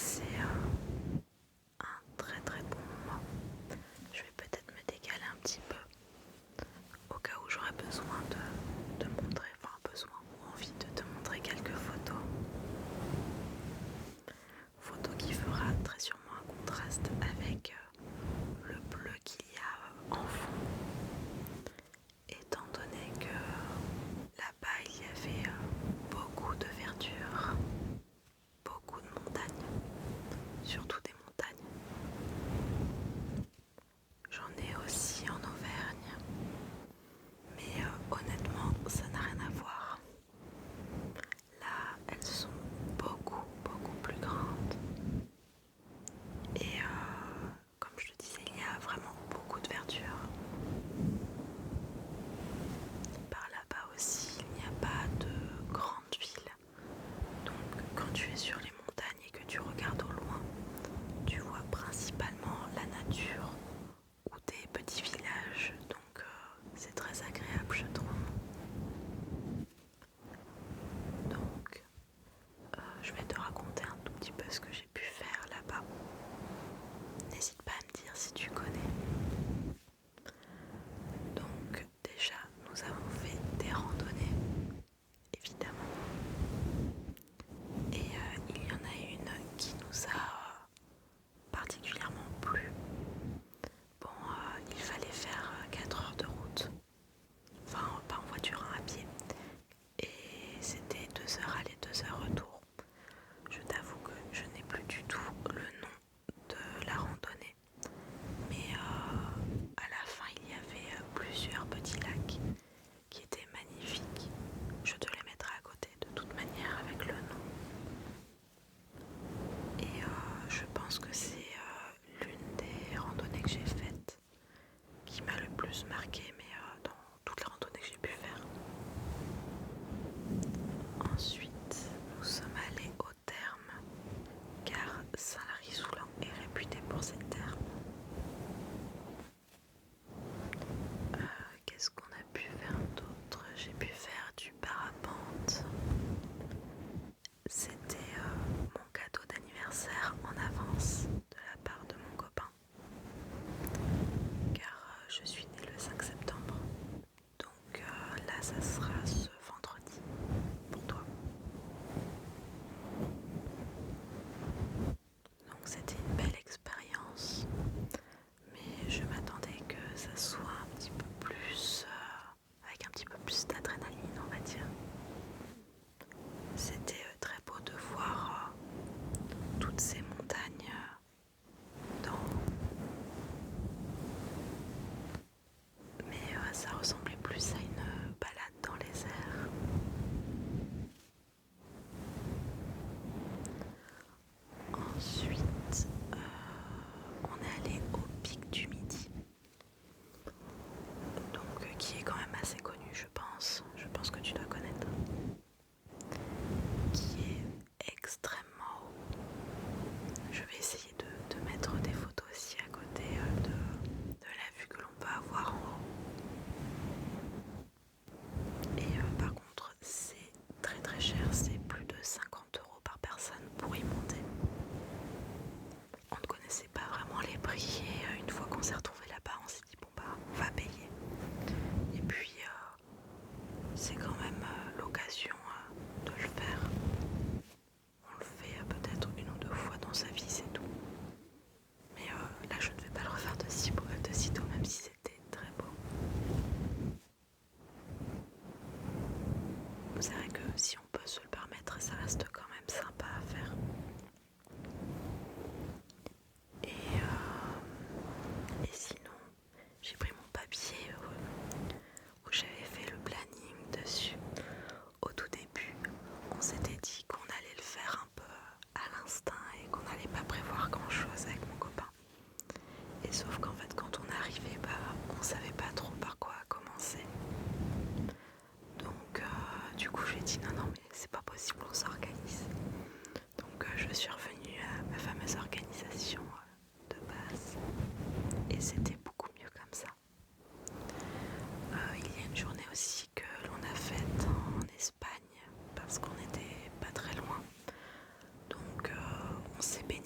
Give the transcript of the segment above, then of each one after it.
passer un très très bon moment. Je vais peut-être me décaler un petit peu au cas où j'aurais besoin de montrer, enfin besoin ou envie de te montrer quelques photos. Photo qui fera très sûrement un contraste avec le bleu qu'il y a en fond, étant donné que là-bas il y avait beaucoup de verdure, beaucoup de montagnes, surtout des montagnes. J'en ai aussi en Auvergne, mais honnêtement ça n'a rien à voir. Là elles sont beaucoup plus grandes et comme je te disais, il y a vraiment beaucoup de verdure. Par là-bas aussi il n'y a pas de grandes villes, donc quand tu es sur les montagnes et que tu regardes au loin, tu vois principalement la nature ou des petits villages, donc c'est très agréable je trouve. Donc je vais te raconter un tout petit peu ce que j'ai pu faire là-bas. N'hésite pas à me dire si tu connais. Donc déjà nous avons fait des randonnées évidemment, et il y en a une qui nous a particulièrement plu. Bon, il fallait faire 4 heures de route, enfin pas en voiture, hein, à pied, et c'était 2 heures aller, 2 heures retour. Je t'avoue que je n'ai plus du tout le nom de la randonnée, mais à la fin il y avait plusieurs petits lacs qui étaient magnifiques. Je te les mettrai à côté de toute manière avec le nom. Et je pense que c'est l'une des randonnées que j'ai faites qui m'a le plus marqué, mais dans toutes les randonnées que j'ai pu faire. Ensuite, nous sommes allés au terme, car Saint-Lary-Soulan est réputé pour ses thermes. Qu'est-ce qu'on a pu faire d'autre? J'ai pu faire du parapente. C'était mon cadeau d'anniversaire en avance de la part de mon copain, car je suis née le 5 septembre. Donc là, ça sera ce vendredi pour toi. Donc c'était une belle expérience, mais je m'attendais que ça soit un petit peu plus, avec un petit peu plus d'adrénaline, on va dire. C'était très beau de voir toutes ces montagnes d'en haut, mais ça ressemblait plus à une balade dans les airs. Ensuite, on est allé au pic du Midi, donc qui est quand même assez connu, je pense. Je pense que tu dois connaître. Qui est extrêmement haut. Je vais essayer de mettre des photos aussi à côté de la vue que l'on peut avoir en haut. Et par contre, c'est très cher, c'est plus de 50 € par personne pour y monter. On ne connaissait pas vraiment les prix et une fois qu'on s'est retrouvé là-bas, on s'est dit bon bah on va payer. Et puis c'est quand même l'occasion de le faire. On le fait peut-être une ou deux fois dans sa vie, c'est tout. Mais là je ne vais pas le refaire de sitôt, même si c'était très beau. C'est vrai que si on peut se le permettre, ça reste quand même sympa à faire. Et sinon, j'ai pris mon papier où j'avais fait le planning dessus. Au tout début, on s'était dit qu'on allait le faire un peu à l'instinct et qu'on n'allait pas prévoir grand chose avec mon copain. Et sauf qu'en fait, quand on arrivait, on savait pas trop par quoi commencer. Donc du coup, je lui ai dit non mais c'est pas possible, on s'organise. Donc je suis revenue à ma fameuse organisation de base. Et c'était beaucoup mieux comme ça. Il y a une journée aussi que l'on a faite en Espagne parce qu'on n'était pas très loin. Donc on s'est baigné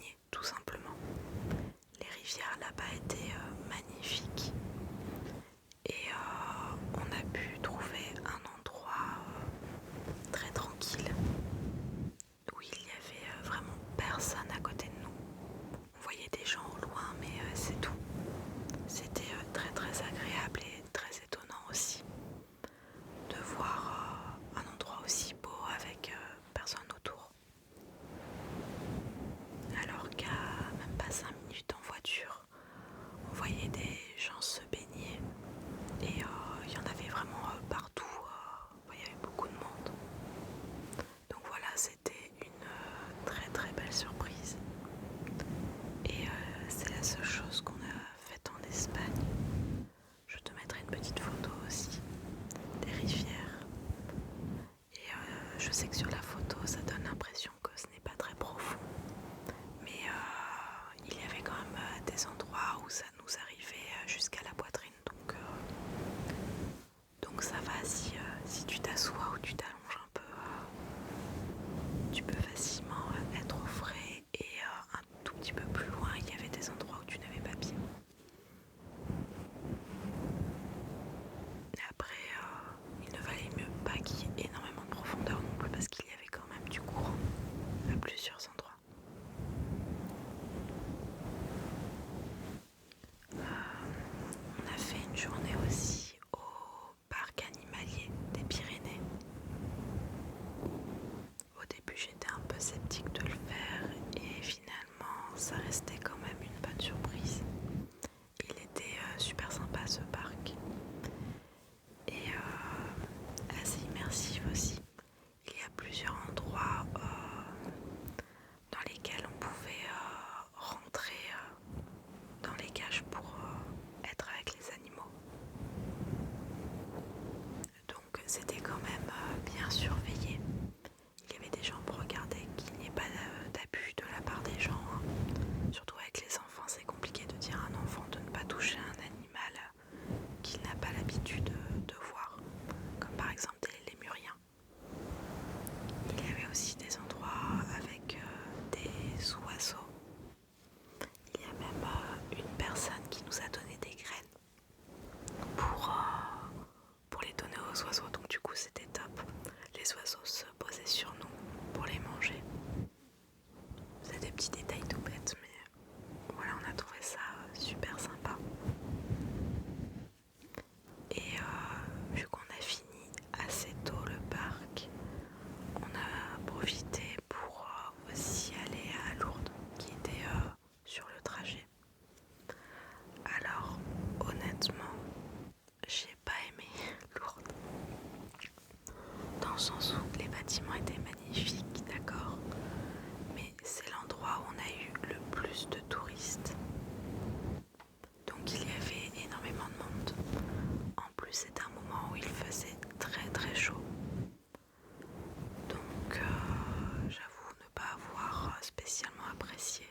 spécialement apprécié.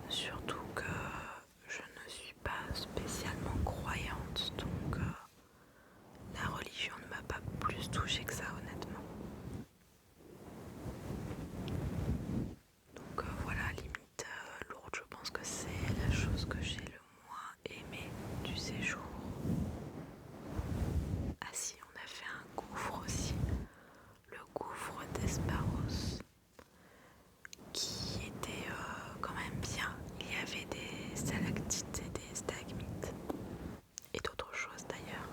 Surtout que je ne suis pas spécialement croyante, donc la religion ne m'a pas plus touchée que ça, honnêtement. Donc voilà, limite Lourdes, je pense que c'est la chose que j'ai le moins aimée du séjour. Ah si, on a fait un gouffre aussi, le gouffre d'Esparros, qui était quand même bien. Il y avait des stalactites et des stalagmites, et d'autres choses d'ailleurs.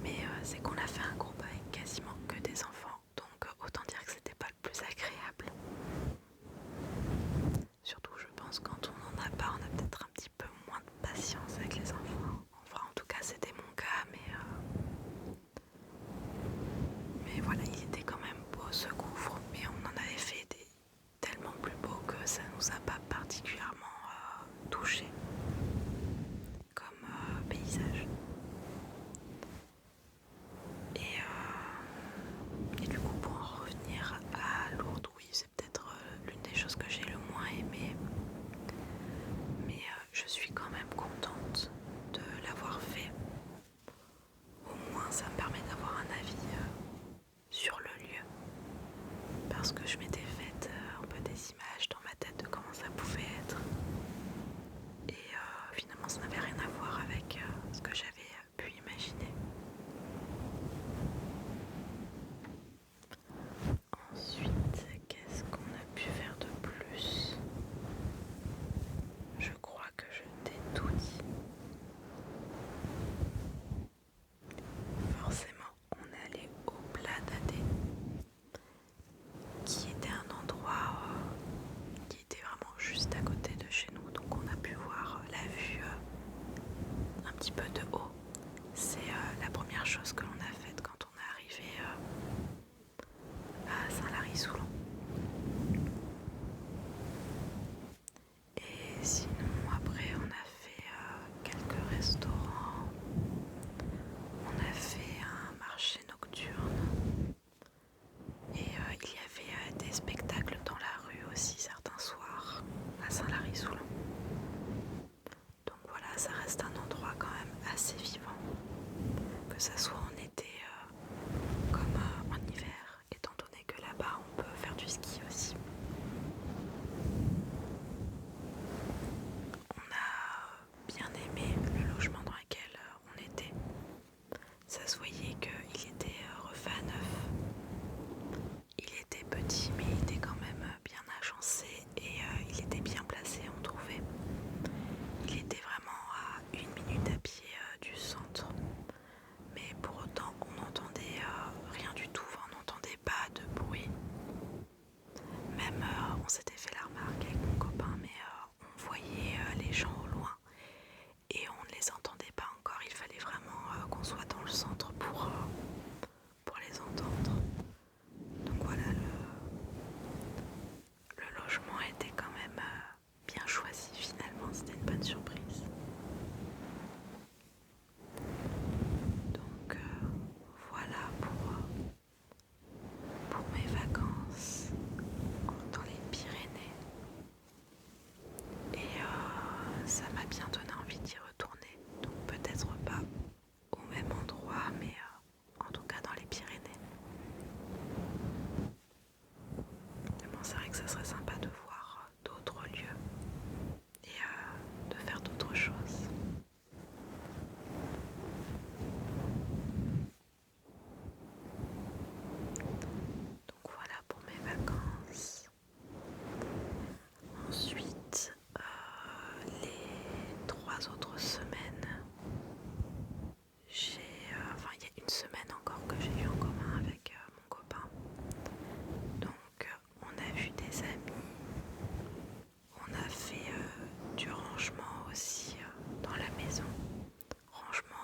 Mais c'est qu'on a fait un groupe avec quasiment que des enfants, donc autant dire que c'était pas le plus agréable. Surtout je pense quand on n'en a pas, on a peut-être un petit peu moins de patience avec les enfants. Enfin en tout cas c'était mon cas, mais voilà, il était quand même beau ce gouffre, mais on en avait fait des tellement plus beaux que ça nous a pas particulièrement touchés comme paysage. Et du coup pour en revenir à Lourdes, oui c'est peut-être l'une des choses que j'ai le moins aimé, mais je suis quand même contente de l'avoir fait. Au moins ça me permet d'avoir un avis sur le lieu, parce que je m'étais faite un peu des images dans ma tête de comment ça pouvait être, et finalement ça n'avait rien à voir avec ce que j'avais pu imaginer. Ensuite, qu'est-ce qu'on a pu faire de plus? Je crois que je t'ai tout dit. Forcément, on est allé au Pla d'Adé, qui était un endroit qui était vraiment juste à côté de chez nous, donc on a pu voir la vue un petit peu de haut. C'est la première chose que l'on a faite quand on est arrivé à Saint-Lary-Soulan. Et sinon après on a fait quelques restaurants, on a fait un marché nocturne, et il y avait des spectacles dans la rue aussi certains soirs à Saint-Lary-Soulan. Donc voilà, ça reste un endroit quand même assez vivant, que ça soit en été comme en hiver, étant donné que là-bas on peut faire du ski aussi. On a bien aimé le logement dans lequel on était. Ça se voyait qu'il était refait à neuf. Il était petit, mais il était quand même bien agencé, et il était bien placé, on trouvait. Il était vraiment à 1 minute à pied du centre. Mais pour autant, on n'entendait rien du tout, enfin, on n'entendait pas de bruit. Même on s'était fait la remarque avec mon copain, mais on voyait les gens au loin et on ne les entendait pas encore. Il fallait vraiment qu'on soit dans le centre pour les entendre. Donc voilà, le logement était quand même bien choisi finalement, c'était une bonne surprise. Donc voilà pour mes vacances dans les Pyrénées. Et ça m'a bien donné envie d'y retourner. Donc peut-être pas au même endroit, mais en tout cas dans les Pyrénées. Mais bon, c'est vrai que ça serait sympa de voir d'autres lieux et de faire d'autres choses. Donc voilà pour mes vacances. Ensuite, les 3 autres semaines, il y a une semaine encore que j'ai eu en commun avec mon copain. Donc on a vu des amis, on a fait du rangement aussi dans la maison. Rangement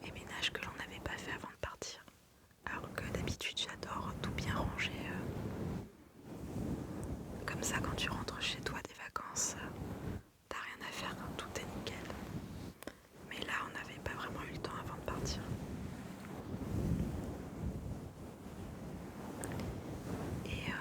et ménage que l'on n'avait pas fait avant de partir. Alors que d'habitude j'adore tout bien ranger. Comme ça quand tu rentres chez toi des vacances, t'as rien à faire, tout est nickel. Mais là on n'avait pas vraiment eu le temps avant de partir. Et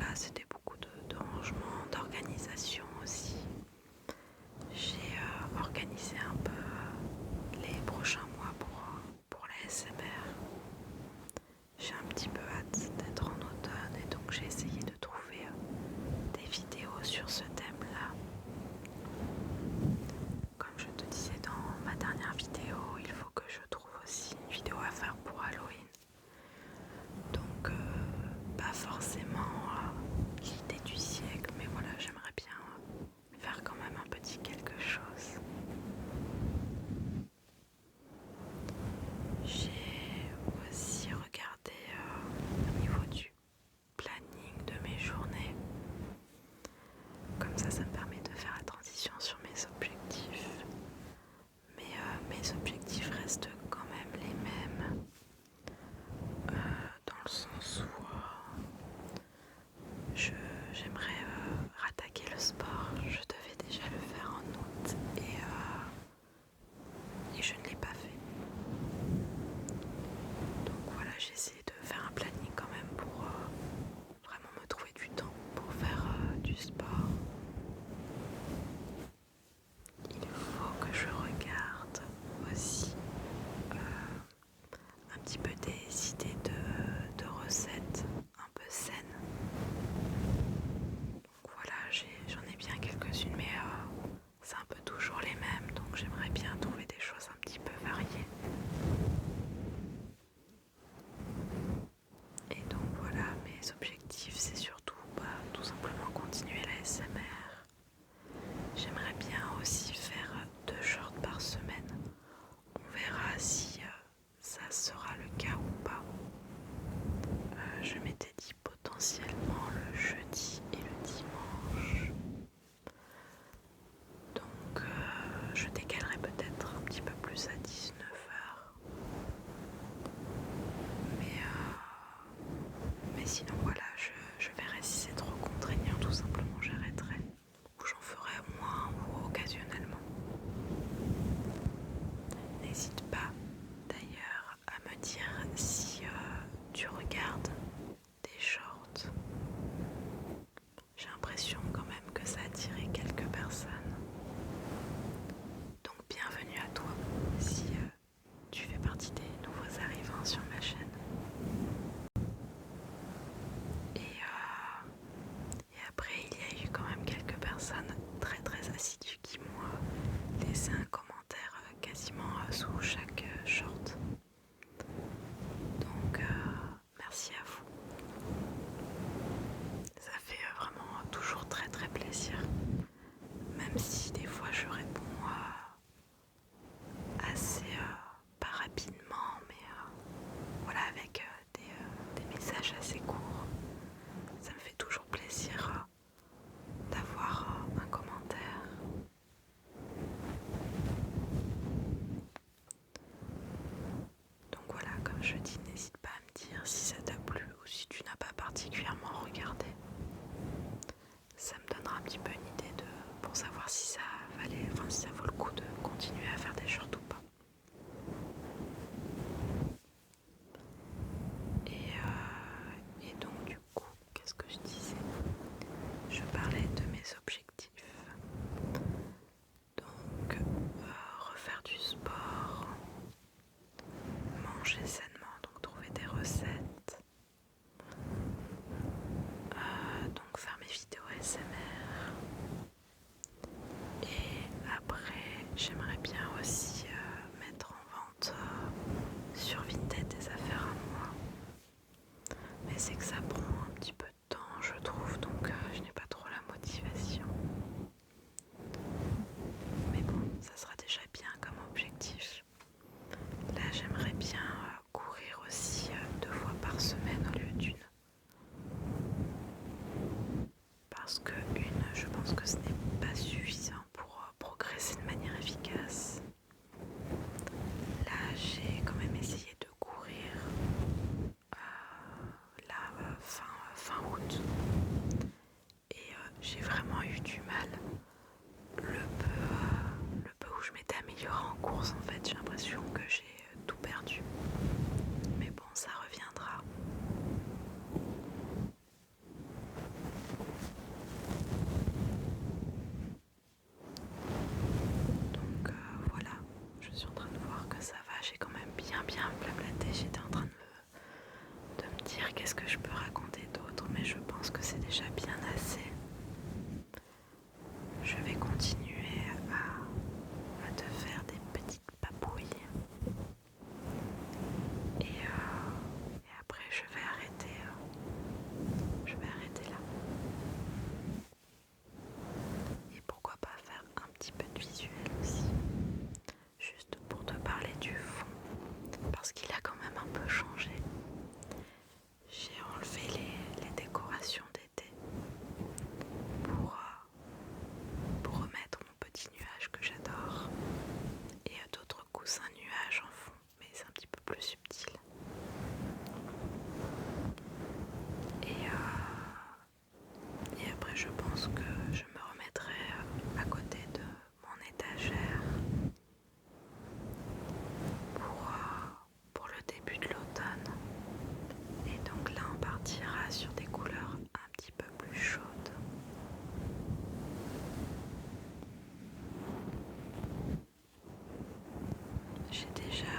voilà, c'était beaucoup de rangement, d'organisation aussi. J'ai organisé un peu les prochains mois pour la SMR. J'ai un petit peu hâte d'être en automne et donc j'ai essayé de trouver des vidéos sur ce thème-là. Comme je te disais dans ma dernière vidéo, il faut que je trouve aussi une vidéo à faire pour Halloween. Donc pas forcément l'idée du siècle, mais voilà, j'aimerais bien faire quand même un petit quelque chose. J'ai aussi regardé au niveau du planning de mes journées. Comme ça me permet de faire la transition sur mes objectifs. Mais mes objectifs restent quand même les mêmes. Dans le sens où j'aimerais rattaquer le sport. Je devais déjà le faire en août et je ne l'ai pas fait. Donc voilà, j'ai essayé de faire un planning quand même pour vraiment me trouver du temps pour faire du sport. Il faut que je regarde aussi un petit peu des idées de recettes un peu saines. Donc voilà, j'en ai bien quelques-unes, mais c'est un peu toujours les mêmes, donc j'aimerais bien trouver des choses un petit peu variées. Et donc voilà, mes objectifs, c'est surtout tout simplement continuer la SMR. J'aimerais bien aussi faire 2 shorts par semaine. On verra si ça sera le cas ou pas. Je m'étais dit potentiellement le jeudi et le dimanche. Donc je décalerai peut-être un petit peu plus à 19h. Mais sinon voilà, je verrai si c'est trop contraignant, tout simplement j'arrêterai. Ou j'en ferai moins ou occasionnellement. N'hésite pas d'ailleurs à me dire si tu regardes des shorts. J'ai l'impression quand même que ça a attiré quelques personnes. Donc bienvenue à toi si tu fais partie des nouveaux arrivants sur ma chaîne. Et après il y a eu quand même quelques personnes très très assidues qui m'ont laissé un commentaire quasiment sous chaque short. Donc merci à vous. Ça fait vraiment toujours très très plaisir. Même si des fois je réponds assez pas rapidement, mais voilà, avec des messages assez courts. Ça me fait toujours plaisir d'avoir un commentaire. Donc voilà, comme je dis, n'hésite pas à me dire si ça t'a plu ou si tu n'as pas particulièrement regardé. Ça me donnera un petit peu une idée pour savoir si ça si ça vaut le coup de continuer à faire des shorts ou pas. Et donc du coup, qu'est-ce que je disais? Je parlais de mes objectifs. Donc refaire du sport, manger sainement, donc trouver des recettes, donc faire mes vidéos ASMR. Et après, j'aimerais bien aussi mettre en vente sur Vinted des affaires à moi. Mais c'est que ça prend un petit peu de temps, je trouve, donc je n'ai pas trop la motivation. Mais bon, ça sera déjà bien comme objectif. Là, j'aimerais bien courir aussi 2 fois par semaine au lieu d'une. Parce que je pense que ce n'est pas suffisant pour progresser de manière efficace. Là, j'ai quand même essayé de courir fin août. Et j'ai vraiment eu du mal. Le peu où je m'étais améliorée en course, en fait, j'ai l'impression que j'ai tout perdu. Mais bon, ça reviendra. j'ai déjà